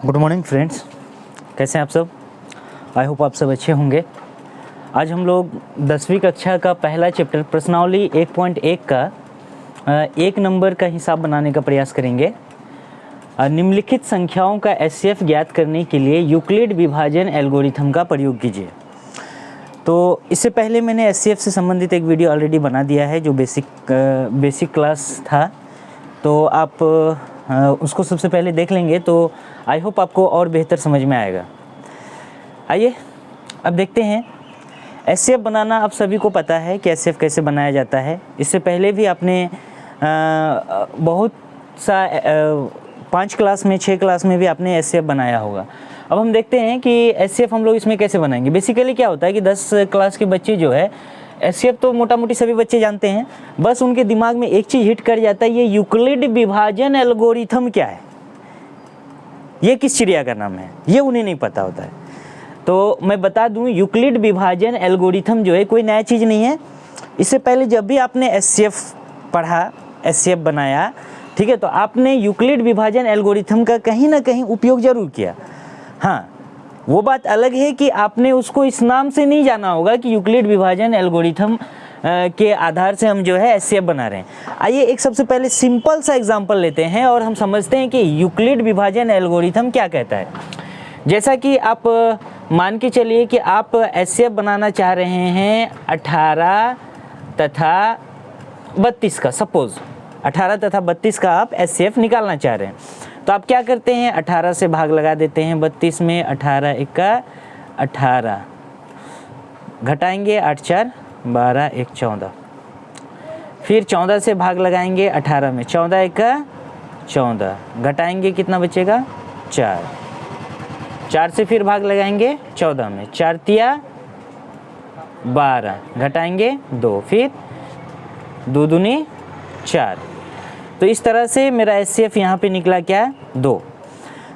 Good morning friends, कैसे हैं आप सब। आई होप आप सब अच्छे होंगे। आज हम लोग 10वीं कक्षा का पहला चैप्टर प्रश्नावली 1.1 का एक नंबर का हिसाब बनाने का प्रयास करेंगे। निम्नलिखित संख्याओं का एचसीएफ ज्ञात करने के लिए यूक्लिड विभाजन एल्गोरिथम का प्रयोग कीजिए। तो इससे पहले मैंने एचसीएफ से संबंधित एक वीडियो ऑलरेडी बना दिया है जो बेसिक क्लास था, तो आप उसको सबसे पहले देख लेंगे तो आई होप आपको और बेहतर समझ में आएगा। आइए अब देखते हैं। एचसीएफ बनाना आप सभी को पता है कि एचसीएफ कैसे बनाया जाता है। इससे पहले भी आपने बहुत सा 5 क्लास में 6 क्लास में भी आपने एचसीएफ बनाया होगा। अब हम देखते हैं कि एचसीएफ हम लोग इसमें कैसे बनाएंगे। बेसिकली क्या होता है कि 10 क्लास के बच्चे जो है एचसीएफ तो मोटा मोटी सभी बच्चे जानते हैं, बस उनके दिमाग में एक चीज़ हिट कर जाता है, ये यूक्लिड विभाजन एल्गोरिथम क्या है, ये किस चिड़िया का नाम है, ये उन्हें नहीं पता होता है। तो मैं बता दूं, यूक्लिड विभाजन एल्गोरिथम जो है कोई नया चीज़ नहीं है। इससे पहले जब भी आपने एचसीएफ पढ़ा, एचसीएफ बनाया, ठीक है, तो आपने यूक्लिड विभाजन एल्गोरिथम का कहीं ना कहीं उपयोग जरूर किया। हाँ, वो बात अलग है कि आपने उसको इस नाम से नहीं जाना होगा कि यूक्लिड विभाजन एल्गोरिथम के आधार से हम जो है एचसीएफ बना रहे हैं। आइए एक सबसे पहले सिंपल सा एग्जांपल लेते हैं और हम समझते हैं कि यूक्लिड विभाजन एल्गोरिथम क्या कहता है। जैसा कि आप मान के चलिए कि आप एचसीएफ बनाना चाह रहे हैं 18 तथा 32 का, सपोज 18 तथा 32 का आप एचसीएफ निकालना चाह रहे हैं। तो आप क्या करते हैं, 18 से भाग लगा देते हैं 32 में, 18 एका 18, घटाएंगे 8 4 12 1 14, फिर 14 से भाग लगाएंगे 18 में, 14 एका 14, घटाएंगे कितना बचेगा 4, 4 से फिर भाग लगाएंगे 14 में, 4 तिया 12, घटाएंगे 2, फिर 2 दूनी 4। तो इस तरह से मेरा एचसीएफ यहाँ पे निकला क्या, 2।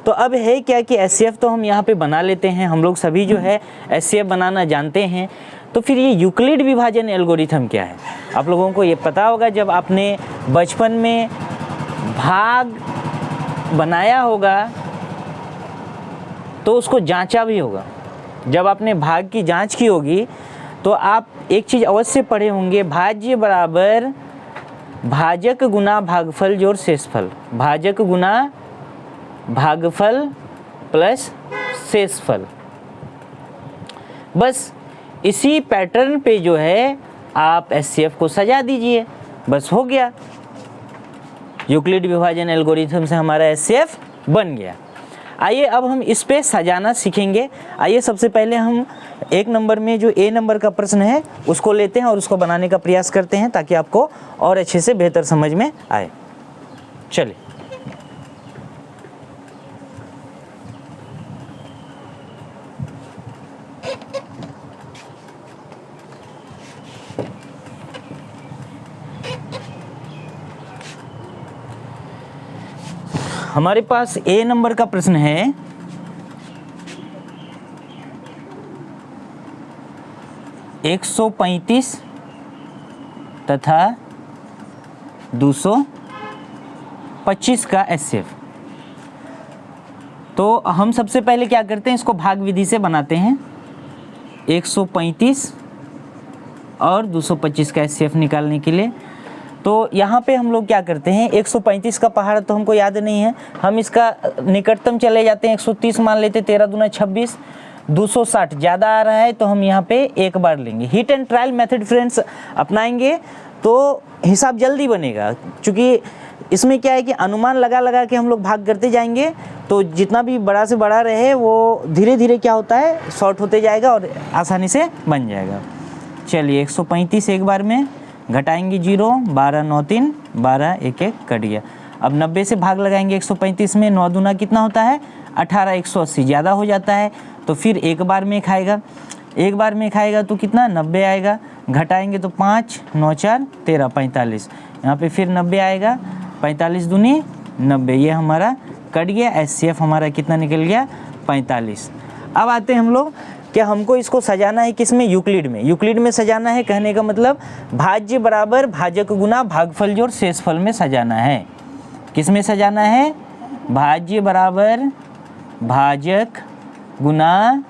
तो अब है क्या कि एचसीएफ तो हम यहाँ पे बना लेते हैं, हम लोग सभी जो है एचसीएफ बनाना जानते हैं। तो फिर ये यूक्लिड विभाजन एल्गोरिथम क्या है, आप लोगों को ये पता होगा। जब आपने बचपन में भाग बनाया होगा तो उसको जांचा भी होगा। जब आपने भाग की जांच की होगी तो आप एक चीज़ अवश्य पढ़े होंगे, भाज्य बराबर भाजक गुना भागफल जोड़ शेषफल, भाजक गुना भागफल प्लस शेषफल। बस इसी पैटर्न पे जो है आप एचसीएफ को सजा दीजिए, बस हो गया, यूक्लिड विभाजन एल्गोरिथम से हमारा एचसीएफ बन गया। आइए अब हम इस पे सजाना सीखेंगे। आइए सबसे पहले हम एक नंबर में जो ए नंबर का प्रश्न है उसको लेते हैं और उसको बनाने का प्रयास करते हैं ताकि आपको और अच्छे से बेहतर समझ में आए। चलिए, हमारे पास ए नंबर का प्रश्न है, 135 तथा 225 का एचसीएफ। तो हम सबसे पहले क्या करते हैं, इसको भाग विधि से बनाते हैं। 135 और 225 का एचसीएफ निकालने के लिए तो यहाँ पे हम लोग क्या करते हैं, 135 का पहाड़ तो हमको याद नहीं है, हम इसका निकटतम चले जाते हैं, 130 मान लेते, 13 दूना 26, 260 ज़्यादा आ रहा है तो हम यहाँ पे एक बार लेंगे। Hit and trial method friends अपनाएंगे तो हिसाब जल्दी बनेगा, क्योंकि इसमें क्या है कि अनुमान लगा लगा के हम लोग भाग करते जाएंगे तो जितना भी बड़ा से बड़ा रहे वो धीरे धीरे क्या होता है, शॉर्ट होते जाएगा और आसानी से बन जाएगा। चलिए 135 एक बार में, घटाएंगे 0, 12 9 3 12 1 1 कट गया। अब 90 से भाग लगाएंगे 135 में, 9 दूना कितना होता है 18, 180 ज़्यादा हो जाता है तो फिर एक बार में खाएगा, एक बार में खाएगा तो कितना 90 आएगा, घटाएंगे तो 5 9 4 13 45, यहाँ पे फिर 90 आएगा, 45 दूनी 90, ये हमारा कट गया। एचसीएफ हमारा कितना निकल गया 45। अब आते हैं हम लोग क्या हमको इसको सजाना है किस में, यूक्लिड में। यूक्लिड में सजाना है, कहने का मतलब भाज्य बराबर भाजक गुना भागफल जोड़ शेषफल में सजाना है। किस में सजाना है, भाज्य बराबर भाजक गुना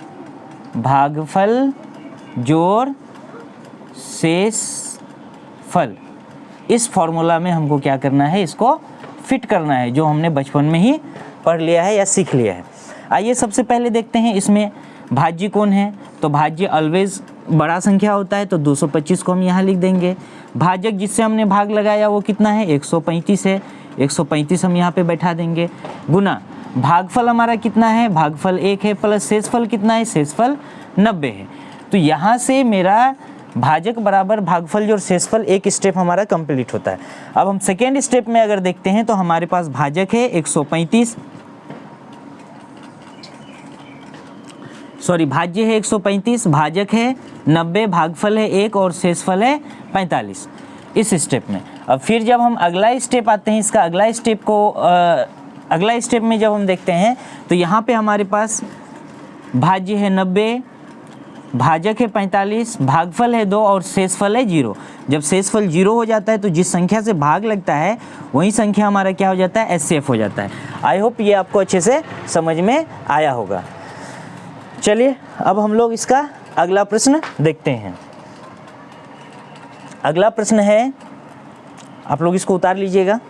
भागफल जोड़ शेषफल। इस फॉर्मूला में हमको क्या करना है, इसको फिट करना है, जो हमने बचपन में ही पढ़ लिया है या सीख लिया है। आइए सबसे पहले देखते हैं इसमें भाज्य कौन है। तो भाज्य ऑलवेज बड़ा संख्या होता है, तो 225 को हम यहाँ लिख देंगे। भाजक जिससे हमने भाग लगाया वो कितना है, 135 है, 135 हम यहाँ पे बैठा देंगे। गुना भागफल हमारा कितना है, भागफल 1 है, प्लस शेषफल कितना है, शेषफल 90 है। तो यहाँ से मेरा भाजक बराबर भागफल जोड़ शेषफल एक स्टेप हमारा कंप्लीट होता है। अब हम सेकेंड स्टेप में अगर देखते हैं तो हमारे पास भाजक है 135, सॉरी भाज्य है 135, भाजक है 90, भागफल है 1 और शेषफल है 45 इस स्टेप में। अब फिर जब हम अगला स्टेप आते हैं, इसका अगला स्टेप को अगला स्टेप में जब हम देखते हैं तो यहाँ पे हमारे पास भाज्य है 90, भाजक है 45, भागफल है 2 और शेषफल है 0। जब शेषफल 0 हो जाता है तो जिस संख्या से भाग लगता है वही संख्या हमारा क्या हो जाता है, एचसीएफ हो जाता है। आई होप ये आपको अच्छे से समझ में आया होगा। चलिए अब हम लोग इसका अगला प्रश्न देखते हैं। अगला प्रश्न है, आप लोग इसको उतार लीजिएगा,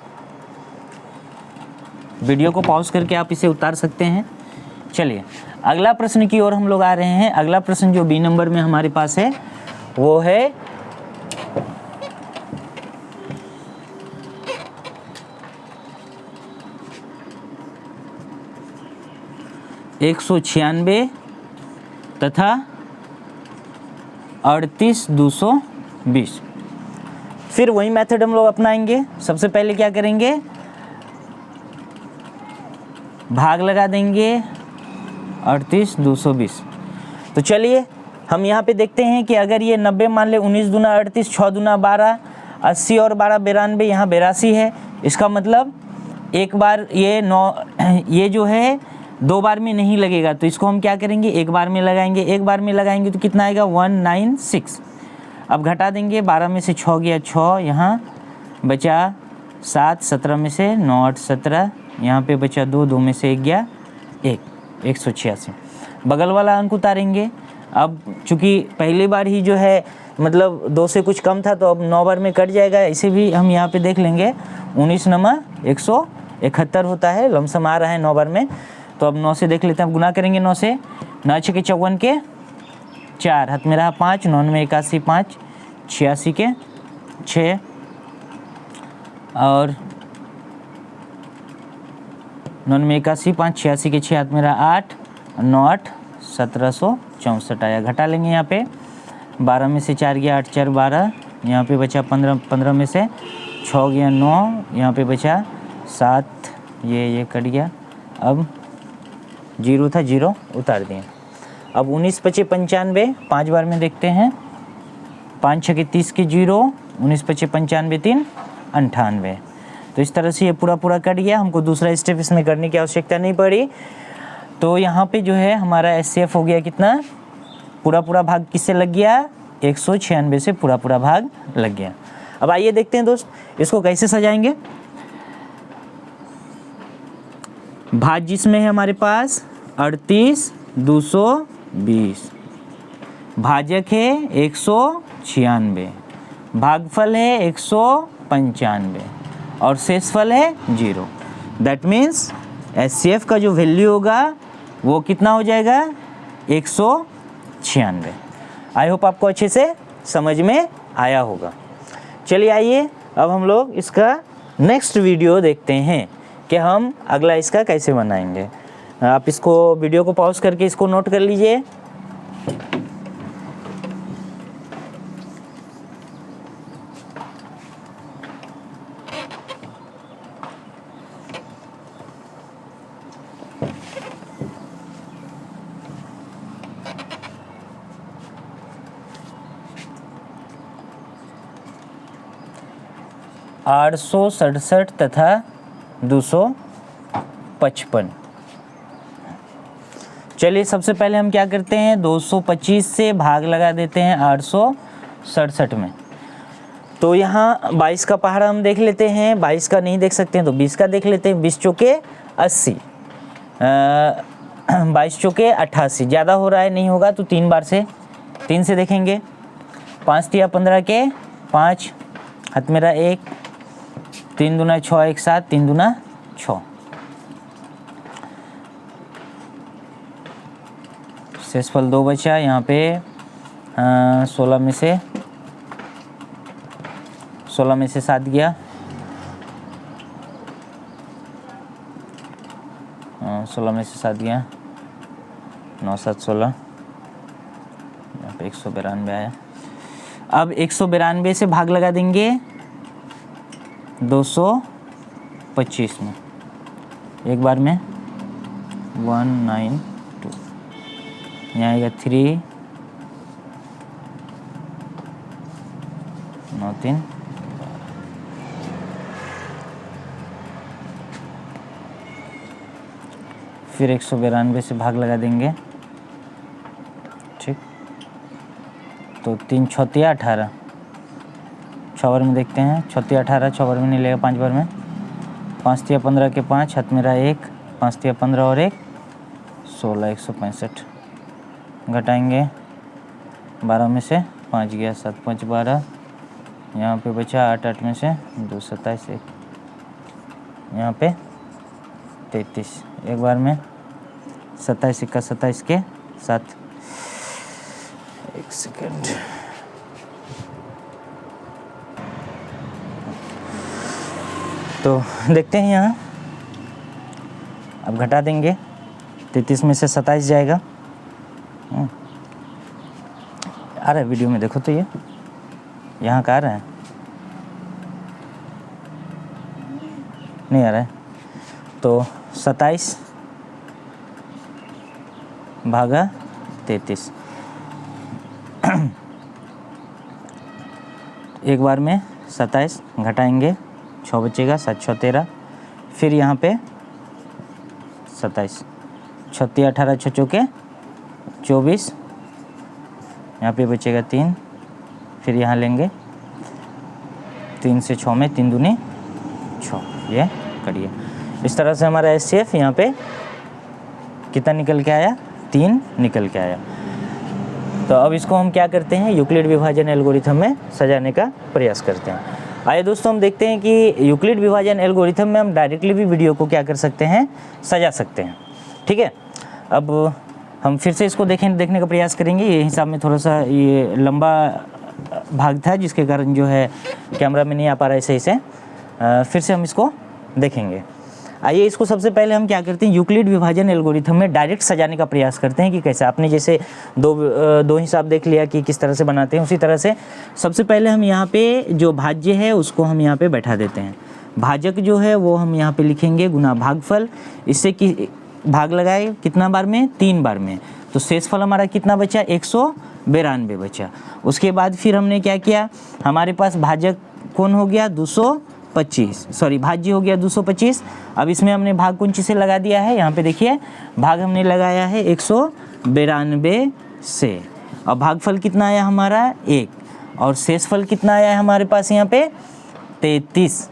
वीडियो को पॉज करके आप इसे उतार सकते हैं। चलिए अगला प्रश्न की ओर हम लोग आ रहे हैं। अगला प्रश्न जो बी नंबर में हमारे पास है वो है 196 तथा 38,220। फिर वही मेथड हम लोग अपनाएंगे। सबसे पहले क्या करेंगे, भाग लगा देंगे 38,220। तो चलिए हम यहाँ पे देखते हैं कि अगर ये 90 मान ले, 19 दूना 38, 6 दूना 12, 80 और 12 92, यहाँ 82 है। इसका मतलब एक बार ये 9, ये जो है 2 बार में नहीं लगेगा, तो इसको हम क्या करेंगे, एक बार में लगाएंगे। एक बार में लगाएंगे तो कितना आएगा, 196। अब घटा देंगे, 12 में से 6 गया 6, यहाँ बचा 7, 17 में से 9 8 17, यहाँ पे बचा 2, 2 में से 1 गया 1, 186। बगल वाला अंक उतारेंगे। अब चूँकि पहली बार ही जो है मतलब 2 से कुछ कम था, तो अब 9 बार में कट जाएगा। इसे भी हम यहाँ पे देख लेंगे, 19 नमा 171 होता है, लमसम आ रहा है 9 बार में। तो अब 9 से देख लेते हैं, अब गुना करेंगे 9 से। 9 6 के 54 के 4, हाथ में रहा 5, 9 में 81 5, 86 के 6 और 9 में 81 5, 86 के 6, हाथ में रहा 8, 9 8 1764 आया। घटा लेंगे यहाँ पे, 12 में से 4 गया 8 4 12, यहाँ पे बचा 15, 15 में से 6 गया 9, यहाँ पे बचा 7, ये कट गया। अब 0 था, 0 उतार दिए। अब 19 5 95, 5 बार में देखते हैं। 5 6 के 30 के 0, 19 5 95 3 98। तो इस तरह से ये पूरा कट गया। हमको दूसरा स्टेप इसमें करने की आवश्यकता नहीं पड़ी। तो यहाँ पे जो है हमारा एचसीएफ हो गया कितना, पूरा भाग किससे लग गया, 196 से पूरा भाग लग गया। अब आइए देखते हैं दोस्त, इसको कैसे सजाएंगे। भाज्य जिसमें है हमारे पास 38,220, भाजक है 196, भागफल है 195 और शेषफल है 0। दैट मीन्स एचसीएफ का जो वैल्यू होगा वो कितना हो जाएगा, 196। आई होप आपको अच्छे से समझ में आया होगा। चलिए आइए अब हम लोग इसका नेक्स्ट वीडियो देखते हैं कि हम अगला इसका कैसे बनाएंगे। आप इसको वीडियो को पॉज करके इसको नोट कर लीजिए। आठ 867 तथा 255। चलिए सबसे पहले हम क्या करते हैं, 225 से भाग लगा देते हैं 867 में। तो यहाँ 22 का पहाड़ा हम देख लेते हैं, 22 का नहीं देख सकते हैं तो 20 का देख लेते हैं। 20 चौके 80, 22 चौके 88, ज़्यादा हो रहा है नहीं होगा तो 3 बार से 3 से देखेंगे। 5 तिया 15 के 5, हाथ मेरा 1, 3 दूना 6 एक साथ, 3 दूना 6। शेषफल 2 बचा यहाँ पे। 16 में से 7 गया। 16 में से 7 गया, 9 7 16, यहाँ पे 192 आया। अब 192 से भाग लगा देंगे 225 में, एक बार में 192, यहाँ आएगा 3 9 3, फिर 192 से भाग लगा देंगे, ठीक। तो 3 छत्तिया 18, 6 बार में देखते हैं। छत्तिया 18, 6 बार में नहीं लेगा, 5 बार में। 5 तिया 15 के 5, हाथ मेरा 1, 5 तिया 15 और 1 16, 165 घटाएंगे। 12 में से 5 गया, 7 5 12, यहाँ पे बचा 8 8 में से 2 27, 1 यहाँ पे 33, एक बार में 27 का 27 के साथ। एक सेकेंड, तो देखते हैं यहाँ। अब घटा देंगे, 33 में से 27 जाएगा। आ रहा है वीडियो में, देखो तो ये यहाँ का आ रहा है, नहीं आ रहा है। तो 27 भागा 33, एक बार में 27 घटाएंगे, 6 बचेगा, 7 6 13, फिर यहाँ पे 27, 6 तिया 18, 6 चौके 24, यहाँ पे बचेगा 3, फिर यहाँ लेंगे 3 से 6 में 3 दूनी 6, ये करिए। इस तरह से हमारा एचसीएफ यहाँ पे कितना निकल के आया, 3 निकल के आया। तो अब इसको हम क्या करते हैं, यूक्लिड विभाजन एल्गोरिथम में सजाने का प्रयास करते हैं। आइए दोस्तों, हम देखते हैं कि यूक्लिड विभाजन एल्गोरिथम में हम डायरेक्टली भी वीडियो को क्या कर सकते हैं, सजा सकते हैं। ठीक है, अब हम फिर से इसको देखने का प्रयास करेंगे। ये हिसाब में थोड़ा सा ये लंबा भाग था, जिसके कारण जो है कैमरा में नहीं आ पा रहा है सही से। फिर से हम इसको देखेंगे। आइए, इसको सबसे पहले हम क्या करते हैं, यूक्लिड विभाजन एल्गोरिथम में डायरेक्ट सजाने का प्रयास करते हैं कि कैसे। आपने जैसे दो हिसाब देख लिया कि किस तरह से बनाते हैं, उसी तरह से सबसे पहले हम यहाँ पे जो भाज्य है उसको हम यहाँ पे बैठा देते हैं। भाजक जो है वो हम यहाँ पे लिखेंगे गुना भागफल। इससे कि भाग लगाए कितना बार में, 3 बार में। तो शेषफल हमारा कितना बचा, 192 बचा। उसके बाद फिर हमने क्या किया, हमारे पास भाजक कौन हो गया, 225, सॉरी भाज्य हो गया 225। अब इसमें हमने भाग कौन चीज़ से लगा दिया है, यहाँ पे देखिए भाग हमने लगाया है 192 से। अब भागफल कितना आया हमारा 1, और शेषफल कितना आया है हमारे पास यहाँ पे 33।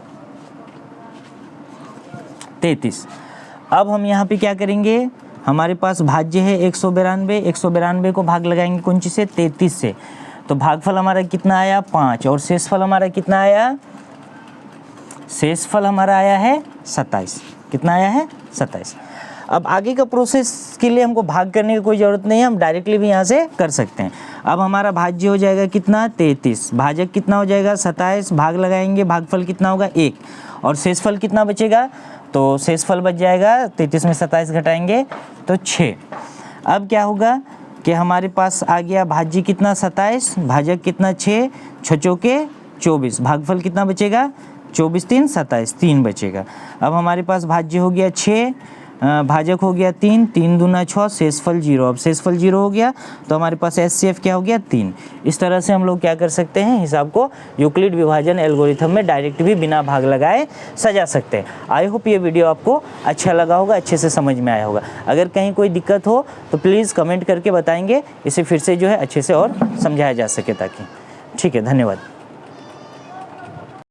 अब हम यहाँ पे क्या करेंगे, हमारे पास भाज्य है 192 को भाग लगाएंगे कौन चीज़ से, 33 से। तो भागफल हमारा कितना आया 5, और शेषफल हमारा कितना आया, शेषफल हमारा आया है 27। कितना आया है, 27। अब आगे का प्रोसेस के लिए हमको भाग करने की कोई ज़रूरत नहीं है, हम डायरेक्टली भी यहाँ से कर सकते हैं। अब हमारा भाज्य हो जाएगा कितना, 33, भाजक कितना हो जाएगा 27, भाग लगाएंगे, भागफल कितना होगा 1, और शेषफल कितना बचेगा, तो शेषफल बच जाएगा 33 में 27 घटाएंगे तो 6। अब क्या होगा कि हमारे पास आ गया भाज्य कितना 27, भाजक कितना 6, 6 चौके 24, भागफल कितना बचेगा 24 3 27, 3 बचेगा। अब हमारे पास भाज्य हो गया 6, भाजक हो गया 3, 3 दूना 6, शेषफल 0। अब शेषफल 0 हो गया तो हमारे पास एचसीएफ क्या हो गया 3। इस तरह से हम लोग क्या कर सकते हैं, हिसाब को यूक्लिड विभाजन एल्गोरिथम में डायरेक्ट भी बिना भाग लगाए सजा सकते हैं। आई होप ये वीडियो आपको अच्छा लगा होगा, अच्छे से समझ में आया होगा। अगर कहीं कोई दिक्कत हो तो प्लीज़ कमेंट करके बताएंगे, इसे फिर से जो है अच्छे से और समझाया जा सके ताकि। ठीक है, धन्यवाद।